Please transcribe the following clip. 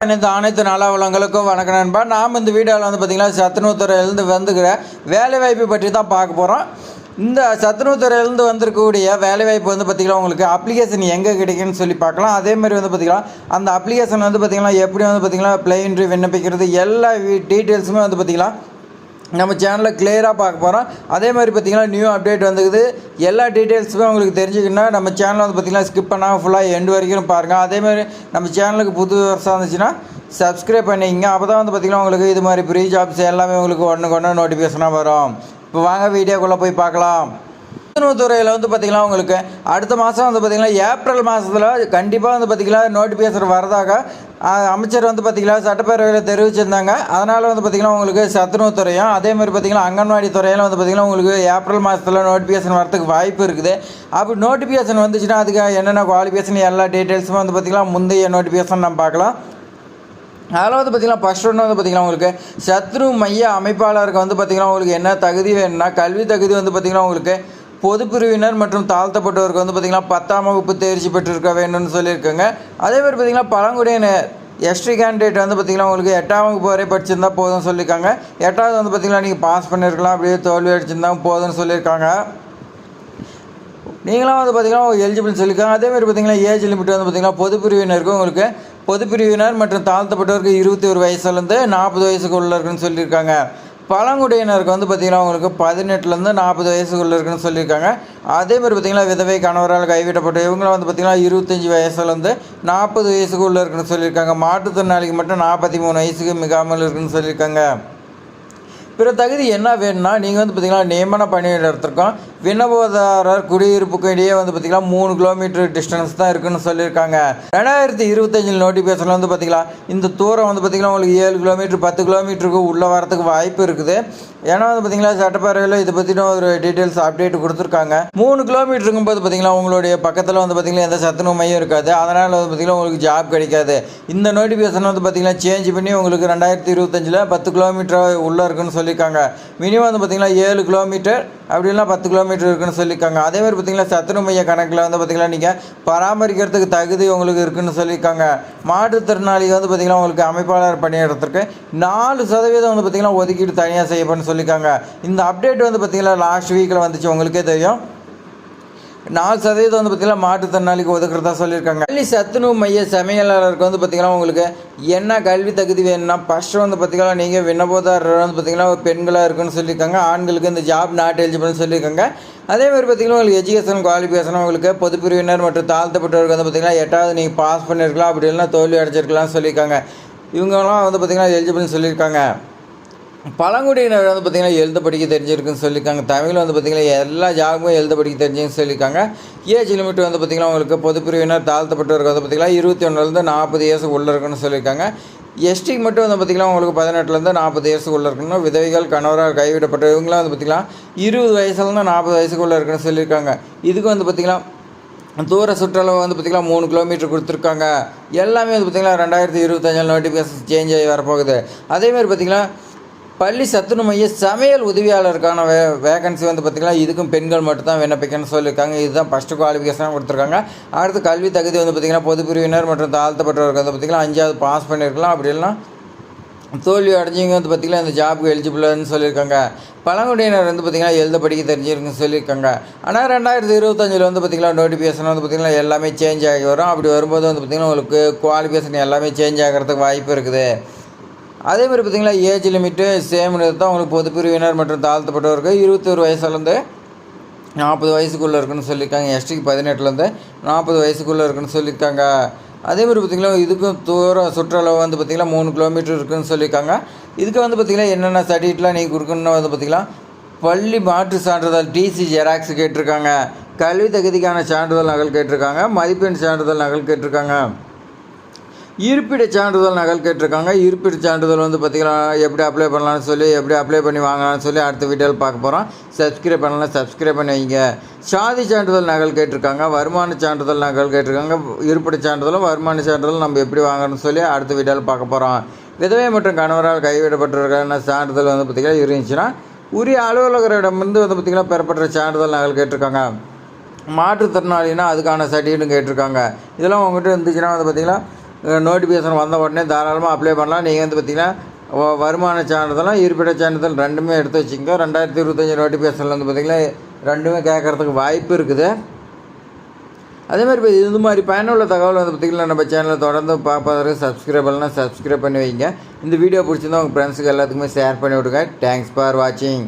அனைத்து நாளா வளங்களுக்கும் வணக்கம் நண்பா. நாம் இந்த வீடியோவில் வந்து பார்த்திங்கன்னா சத்துணவுத்துறையிலேருந்து வந்துக்கிற வேலைவாய்ப்பு பற்றி தான் பார்க்க போகிறோம். இந்த சத்துணவுத்துறையிலேருந்து வந்திருக்கக்கூடிய வேலைவாய்ப்பு வந்து பார்த்திங்கன்னா உங்களுக்கு அப்ளிகேஷன் எங்கே கிடைக்குன்னு சொல்லி பார்க்கலாம். அதேமாதிரி வந்து பார்த்திங்கன்னா அந்த அப்ளிகேஷன் வந்து பார்த்திங்கன்னா எப்படி வந்து பார்த்திங்கன்னா ப்ளே இன்ட்ரி விண்ணப்பிக்கிறது எல்லா டீட்டெயில்ஸுமே வந்து பார்த்திங்கன்னா நம்ம சேனலில் கிளியராக பார்க்க போகிறோம். அதே மாதிரி பார்த்திங்கன்னா நியூ அப்டேட் வந்துக்குது. எல்லா டீட்டெயில்ஸுமே உங்களுக்கு தெரிஞ்சுக்கணுன்னா நம்ம சேனலில் வந்து பார்த்திங்கன்னா ஸ்கிப் பண்ணாமல் ஃபுல்லாக எண்டு வரைக்கும் பாருங்கள். அதேமாதிரி நம்ம சேனலுக்கு புது வருஷம் இருந்துச்சுன்னா சப்ஸ்கிரைப் பண்ணிக்கங்க. அப்போ தான் வந்து பார்த்திங்கன்னா உங்களுக்கு இது மாதிரி ஃப்ரீ ஜாப்ஸ் எல்லாமே உங்களுக்கு ஒன்று நோட்டிஃபிகேஷனாக வரும். இப்போ வாங்க வீடியோக்குள்ளே போய் பார்க்கலாம். சத்துணவுத்துறையில் வந்து பார்த்திங்கன்னா உங்களுக்கு அடுத்த மாதம் வந்து பார்த்திங்கன்னா ஏப்ரல் மாதத்தில் கண்டிப்பாக வந்து பார்த்திங்கன்னா நோட்டிஃபிகேஷன் வரதாக அமைச்சர் வந்து பார்த்திங்கன்னா சட்டப்பேரவையில் தெரிவிச்சிருந்தாங்க. அதனால் வந்து பார்த்திங்கன்னா உங்களுக்கு சத்துணவுத்துறையும் அதேமாதிரி பார்த்திங்கன்னா அங்கன்வாடி துறையில் வந்து பார்த்திங்கன்னா உங்களுக்கு ஏப்ரல் மாதத்தில் நோட்டிஃபிகேஷன் வரதுக்கு வாய்ப்பு இருக்குது. அப்படி நோட்டிஃபிகேஷன் வந்துச்சுன்னா அதுக்கு என்னென்ன குவாலிஃபிகேஷன் எல்லா டீட்டெயில்ஸுமே வந்து பார்த்திங்கன்னா முந்தைய நோட்டிஃபிகேஷன் நம்ம பார்க்கலாம். அதில் வந்து பார்த்திங்கன்னா ஃபஸ்ட் ஒன்று வந்து பார்த்திங்கன்னா உங்களுக்கு சத்துணவு மைய அமைப்பாளருக்கு வந்து பார்த்திங்கன்னா உங்களுக்கு என்ன தகுதி வேணும்னா கல்வி தகுதி வந்து பார்த்திங்கன்னா உங்களுக்கு பொதுப்பிரிவினர் மற்றும் தாழ்த்தப்பட்டவருக்கு வந்து பார்த்திங்கன்னா 10ஆம் வகுப்பு தேர்ச்சி பெற்றிருக்க வேண்டும்னு சொல்லியிருக்காங்க. அதேமாதிரி பார்த்திங்கன்னா பழங்குடியினர் எஸ்டி கேண்டிடேட் வந்து பார்த்திங்கன்னா உங்களுக்கு 8ஆம் வகுப்பு வரை படிச்சிருந்தால் போதும்னு சொல்லியிருக்காங்க. 8வது வந்து பார்த்திங்கன்னா நீங்கள் பாஸ் பண்ணியிருக்கலாம், அப்படியே தோல்வி அடிச்சிருந்தால் போதும்னு சொல்லியிருக்காங்க. நீங்களாம் வந்து பார்த்திங்கன்னா எலிஜிபிள்னு சொல்லியிருக்காங்க. அதேமாதிரி பார்த்திங்கன்னா ஏஜ் லிமிட் வந்து பார்த்திங்கன்னா பொதுப்பிரிவினருக்கு உங்களுக்கு பொதுப்பிரிவினர் மற்றும் தாழ்த்தப்பட்டவருக்கு 21 வயசுலேருந்து 40 வயசுக்கு உள்ள இருக்குன்னு சொல்லியிருக்காங்க. பழங்குடியினருக்கு வந்து பார்த்திங்கன்னா உங்களுக்கு 18லேருந்து 40 வயசுக்குள்ளே இருக்குன்னு சொல்லியிருக்காங்க. அதேமாதிரி பார்த்திங்கன்னா விதவை கணவரால் கைவிடப்பட்ட இவங்களும் வந்து பார்த்திங்கன்னா 25 வயசுலேருந்து 40 வயசுக்குள்ளே இருக்குன்னு சொல்லியிருக்காங்க. மாற்றுத்திறனாளிக்கு மட்டும் 43 வயசுக்கு மிகாமல் இருக்குன்னு சொல்லியிருக்காங்க. பிற தகுதி என்ன வேணும்னா நீங்கள் வந்து பார்த்திங்கன்னா நியமன பணியிடத்திற்கும் விண்ணப்பதாரர் குடியிருப்புக்கும் இடையே வந்து பார்த்திங்கன்னா 3 கிலோமீட்டர் டிஸ்டன்ஸ் தான் இருக்குன்னு சொல்லியிருக்காங்க. 2025 நோட்டிஃபிகேஷனில் வந்து பார்த்திங்கன்னா இந்த தூரம் வந்து பார்த்திங்கன்னா உங்களுக்கு 7 கிலோமீட்டர் 10 கிலோமீட்டருக்கு உள்ளே வரத்துக்கு வாய்ப்பு இருக்குது. ஏன்னா வந்து பார்த்திங்கன்னா சட்டப்பேரவையில் இதை பற்றின ஒரு டீட்டெயில்ஸ் அப்டேட் கொடுத்துருக்காங்க. 3 கிலோமீட்டருக்கும் போது பார்த்திங்கன்னா உங்களுடைய பக்கத்தில் வந்து பார்த்திங்கன்னா எந்த சத்துணவு மையம் இருக்காது. அதனால் வந்து பார்த்திங்கன்னா உங்களுக்கு ஜாப் கிடைக்காது. இந்த நோட்டிஃபிகேஷன் வந்து பார்த்திங்கன்னா சேஞ்ச் பண்ணி உங்களுக்கு 2025 10 கிலோமீட்டர் உள்ளே இருக்குன்னு சொல்லியிருக்காங்க. மினிமம் வந்து பார்த்திங்கன்னா 7 கிலோமீட்டர் அப்படி இல்லைனா 10 கிலோமீட்டர் இருக்குன்னு சொல்லியிருக்காங்க. அதேமாதிரி பார்த்திங்கன்னா சத்துணவு மைய கணக்கில் வந்து பார்த்திங்கன்னா நீங்கள் பராமரிக்கிறதுக்கு தகுதி உங்களுக்கு இருக்குதுன்னு சொல்லியிருக்காங்க. மாற்றுத்திறனாளிகள் வந்து பார்த்திங்கன்னா உங்களுக்கு அமைப்பாளர் பணியிடத்திற்கு 4% வந்து பார்த்திங்கன்னா ஒதுக்கீடு தனியாக செய்யப்படும் சொல்லியிருக்காங்க. இந்த அப்டேட் வந்து பார்த்திங்கன்னா லாஸ்ட் வீக்கில் வந்துச்சு, உங்களுக்கே தெரியும். 4% வந்து பார்த்திங்கன்னா மாற்றுத்திறனாளிக்கு ஒதுக்குறதா சொல்லியிருக்காங்க. பள்ளி சத்துணவு மைய சமையலாளருக்கு வந்து பார்த்திங்கன்னா உங்களுக்கு என்ன கல்வி தகுதி வேணும்னா ஃபஸ்ட்டு வந்து பார்த்திங்கன்னா நீங்கள் விண்ணப்பதாரர் வந்து பார்த்திங்கன்னா பெண்களாக இருக்குன்னு சொல்லியிருக்காங்க. ஆண்களுக்கு இந்த ஜாப் நாட் எலிஜிபிள்னு சொல்லியிருக்காங்க. அதேமாதிரி பார்த்திங்கன்னா உங்களுக்கு எஜுகேஷன் குவாலிஃபிகேஷன் உங்களுக்கு பொதுப்பிரிவினர் மற்றும் தாழ்த்தப்பட்டவருக்கு வந்து பார்த்திங்கன்னா 8வது நீங்கள் பாஸ் பண்ணியிருக்கலாம், அப்படி இல்லைனா தோல்வி அடைஞ்சிருக்கலாம்னு சொல்லியிருக்காங்க. இவங்கெல்லாம் வந்து பார்த்திங்கன்னா எலிஜிபிள்னு சொல்லியிருக்காங்க. பழங்குடியினர் வந்து பார்த்திங்கன்னா எழுத படிக்க தெரிஞ்சிருக்குன்னு சொல்லியிருக்காங்க. தமிழ் வந்து பார்த்திங்கன்னா எல்லா ஜாபுமே எழுத படிக்க தெரிஞ்சுன்னு சொல்லியிருக்காங்க. ஏஜ் லிமிட் வந்து பார்த்திங்கன்னா உங்களுக்கு பொதுப்பிரிவினர் தாழ்த்தப்பட்டவருக்கு வந்து பார்த்திங்கன்னா 21லேருந்து 40 இயர்ஸுக்கு உள்ளே இருக்குன்னு சொல்லியிருக்காங்க. எஸ்டிக்கு மட்டும் வந்து பார்த்திங்கன்னா உங்களுக்கு 18லேருந்து 40 இயர்ஸுக்கு உள்ளே இருக்கணும். விதவைகள் கணவரால் கைவிடப்பட்ட இவங்களாம் வந்து பார்த்திங்கன்னா 20 வயசுலேருந்து 40 வயசுக்கு உள்ளே இருக்குன்னு சொல்லியிருக்காங்க. இதுக்கு வந்து பார்த்திங்கன்னா தூர சுற்றளவு வந்து பார்த்திங்கன்னா 3 கிலோமீட்டர் கொடுத்துருக்காங்க. எல்லாமே வந்து பார்த்திங்கன்னா 2025 நோட்டிஃபிகேஷன் சேஞ்ச் ஆகி வரப்போகுது. அதேமாதிரி பார்த்திங்கன்னா பள்ளி சத்துணவு மைய சமையல் உதவியாளருக்கான வேகன்சி வந்து பார்த்திங்கன்னா இதுக்கும் பெண்கள் மட்டும் தான் விண்ணப்பிக்கணும்னு சொல்லியிருக்காங்க. இதுதான் ஃபஸ்ட்டு குவாலிஃபிகேஷனாக கொடுத்துருக்காங்க. அடுத்து கல்வி தகுதி வந்து பார்த்திங்கன்னா பொதுப்பிரிவினர் மற்றும் தாழ்த்தப்பட்டவருக்கு வந்து பார்த்திங்கன்னா 5வது பாஸ் பண்ணியிருக்கலாம், அப்படி இல்லைனா தோல்வி அடைஞ்சிங்க வந்து பார்த்திங்கன்னா இந்த ஜாபுக்கு எலிஜிபிள்னு சொல்லியிருக்காங்க. பழங்குடியினர் வந்து பார்த்திங்கன்னா எழுத படிக்க தெரிஞ்சிருக்குன்னு சொல்லியிருக்காங்க. ஆனால் 2025 வந்து பார்த்திங்கன்னா நோட்டிஃபிகேஷன் வந்து பார்த்திங்கன்னா எல்லாமே சேஞ்ச் ஆகி வரும். அப்படி வரும்போது வந்து பார்த்திங்கன்னா உங்களுக்கு குவாலிஃபிகேஷன் எல்லாமே சேஞ்ச் ஆகிறதுக்கு வாய்ப்பு இருக்குது. அதேமாதிரி பார்த்திங்கன்னா ஏஜ் லிமிட்டு சேம் தான் உங்களுக்கு பொதுப்பிரிவினர் மற்றும் தாழ்த்தப்பட்டவருக்கு 21 வயசுலேருந்து 40 வயசுக்குள்ளே இருக்குன்னு சொல்லியிருக்காங்க. எஸ்டிக்கு 18லேருந்து 40 வயசுக்குள்ளே இருக்குன்னு சொல்லியிருக்காங்க. அதேமாதிரி பார்த்திங்கன்னா இதுக்கும் தூர சுற்றளவு வந்து பார்த்திங்கன்னா 3 கிலோமீட்டர் இருக்குதுன்னு சொல்லியிருக்காங்க. இதுக்கு வந்து பார்த்திங்கன்னா என்னென்ன சர்டிஃபிகேட்லாம் நீங்கள் கொடுக்கணுன்னு வந்து பார்த்திங்கன்னா பள்ளி மாற்று சான்றிதழ் டிசி ஜெராக்ஸ் கேட்டிருக்காங்க. கல்வி தகுதிக்கான சான்றிதழ் நகல் கேட்டிருக்காங்க. மதிப்பெண் சான்றிதழ் நகல் கேட்டிருக்காங்க. இருப்பிட சான்றிதழ் நகல் கேட்டிருக்காங்க. இருப்பிட சான்றிதழ் வந்து பார்த்திங்கன்னா எப்படி அப்ளை பண்ணலான்னு சொல்லி எப்படி அப்ளை பண்ணி வாங்கலாம்னு சொல்லி அடுத்த வீடியோவில் பார்க்க போகிறோம். சப்ஸ்கிரைப் பண்ணலாம், சப்ஸ்கிரைப் பண்ணி வைங்க. சாதி சான்றிதழ் நகல் கேட்டிருக்காங்க. வருமான சான்றிதழ் நகல் கேட்டிருக்காங்க. இருப்பிட சான்றிதழும் வருமான சான்றிதழும் நம்ம எப்படி வாங்கணும்னு சொல்லி அடுத்த வீடியோவில் பார்க்க போகிறோம். விதவை மற்றும் கணவரால் கைவிடப்பட்டிருக்கான சான்றிதழ் வந்து பார்த்திங்கன்னா இருந்துச்சுன்னா உரிய அலுவலகரிடமிருந்து வந்து பார்த்திங்கன்னா பெறப்பட்ட சான்றிதழ் நகல் கேட்டிருக்காங்க. மாற்றுத்திறனாளினா அதுக்கான சர்டிஃபிகேட்டும் கேட்டிருக்காங்க. இதெல்லாம் உங்கள்கிட்ட இருந்துச்சுன்னா வந்து பார்த்திங்கன்னா நோட்டிஃபிகேஷன் வந்த உடனே தாராளமாக அப்ளை பண்ணலாம். நீங்கள் வந்து பார்த்திங்கன்னா வருமான சான்றிதழும் இருப்பிட சான்றிதழ் ரெண்டுமே எடுத்து வச்சுக்கோங்க. 2025 நோட்டிஃபிகேஷனில் வந்து பார்த்திங்கன்னா ரெண்டுமே கேட்குறதுக்கு வாய்ப்பு இருக்குது. அதேமாதிரி இப்போ இது மாதிரி பயனுள்ள தகவல் வந்து பார்த்திங்கன்னா நம்ம சேனலில் தொடர்ந்து பார்ப்பதற்கு சப்ஸ்கிரைப் பண்ணலாம், சப்ஸ்கிரைப் பண்ணி வைங்க. இந்த வீடியோ பிடிச்சிருந்தா உங்கள் ஃப்ரெண்ட்ஸுக்கு எல்லாத்துக்குமே ஷேர் பண்ணி விடுங்க. தேங்க்ஸ் ஃபார் வாட்சிங்.